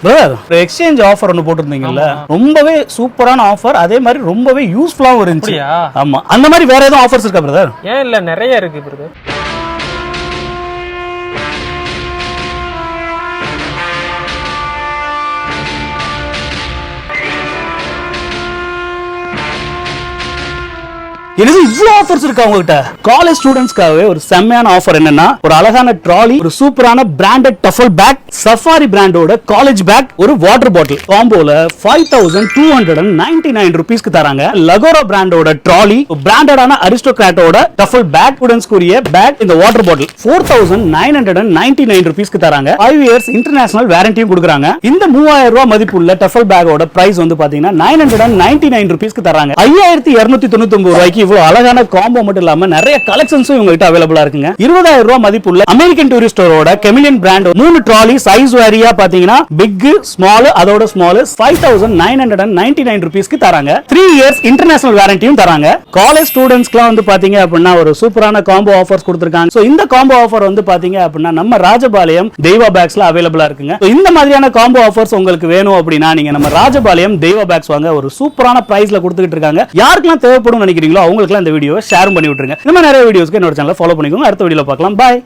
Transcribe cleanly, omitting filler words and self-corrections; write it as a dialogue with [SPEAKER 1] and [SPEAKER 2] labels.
[SPEAKER 1] Brother exchange offer ஒன்று போட்டிருந்தீங்கல்ல, ரொம்பவே சூப்பரான ஆஃபர், அதே மாதிரி ரொம்பவே யூஸ்ஃபுல்லாகவும் இருந்துச்சு. ஆமா, அந்த மாதிரி வேற எதுவும் ஆஃபர்ஸ் இருக்கா பிரதர்?
[SPEAKER 2] ஏன் இல்ல, நிறைய இருக்கு பிரதர்.
[SPEAKER 1] எனக்கு இவ்வளவு ஆஃபர்ஸ் இருக்கா உங்ககிட்ட? காலேஜ் ஸ்டூடெண்ட்ஸ்க்காகவே ஒரு செம்மையான ஆஃபர் என்னன்னா, ஒரு அழகான ட்ராலி, ஒரு சூப்பரான பிராண்டட் டஃபல் பேக், சஃபாரி பிராண்டோட காலேஜ் பேக், ஒரு வாட்டர் பாட்டில் காம்போல 5299 ரூபீஸ்க்கு தராங்க. லகோரா பிராண்டோட ட்ராலி, பிராண்டடான அரிஸ்டோகிராட்டோட டஃபல் பேக், ஸ்டூடெண்ட்ஸ்க்குரிய பேக், இந்த வாட்டர் பாட்டில் 4999 ரூபீஸ்க்கு தராங்க. 5 இயர்ஸ் இன்டர்நேஷனல் வாரண்டியும் கொடுக்குறாங்க. இந்த 3000 ரூபாய் மதிப்புள்ள டஃபல் பேக்கோட பிரைஸ் வந்து பாத்தீங்கன்னா 999 ரூபீஸ்க்கு தராங்க. 5299 ரூபாய்க்கு இவ்வளவு அழகான காம்போ மட்டும் இல்லாம நிறைய கலெக்ஷன்ஸும் உங்க கிட்ட அவைலபிளா இருக்குங்க. 20000 ரூபாய் மதிப்புள்ள அமெரிக்கன் டூரிஸ்டரோட கெமிலியன் பிராண்ட் 3 ட்ராலி, சைஸ் வாரியா பாத்தீங்கன்னா பிக், ஸ்மால், அதோட ஸ்மால் 5999 ரூபீஸ்க்கு தராங்க. 3 இயர்ஸ் இன்டர்நேஷனல் வாரண்டியும் தராங்க. காலேஜ் ஸ்டூடெண்ட்ஸ்க்குலாம் வந்து பாத்தீங்க அப்படின்னா ஒரு சூப்பரான காம்போ ஆஃபர்ஸ் கொடுத்திருக்காங்க. சோ இந்த காம்போ ஆஃபர் வந்து பாத்தீங்க அப்படின்னா நம்ம ராஜபாளையம் தெய்வா பேக்ஸ்ல அவைலபிளா இருக்குங்க. இந்த மாதிரியான காம்போ ஆஃபர்ஸ் உங்களுக்கு வேணும் அப்படின்னா நீங்க நம்ம ராஜபாளையம் தெய்வா பேக்ஸ் வாங்க. ஒரு சூப்பரான பிரைஸ்ல கொடுத்துட்டு இருக்காங்க. யாருக்கெல்லாம் தேவைப்படும் நினைக்கிறீங்களோ அவங்களுக்கு இந்த வீடியோவை ஷேர் பண்ணி விட்டுருங்க. இந்த மாதிரி நிறைய வீடியோஸ்க்கு என்னோட சேனலை ஃபாலோ பண்ணிக்கோங்க. அடுத்த வீடியோல பார்க்கலாம். பாய்.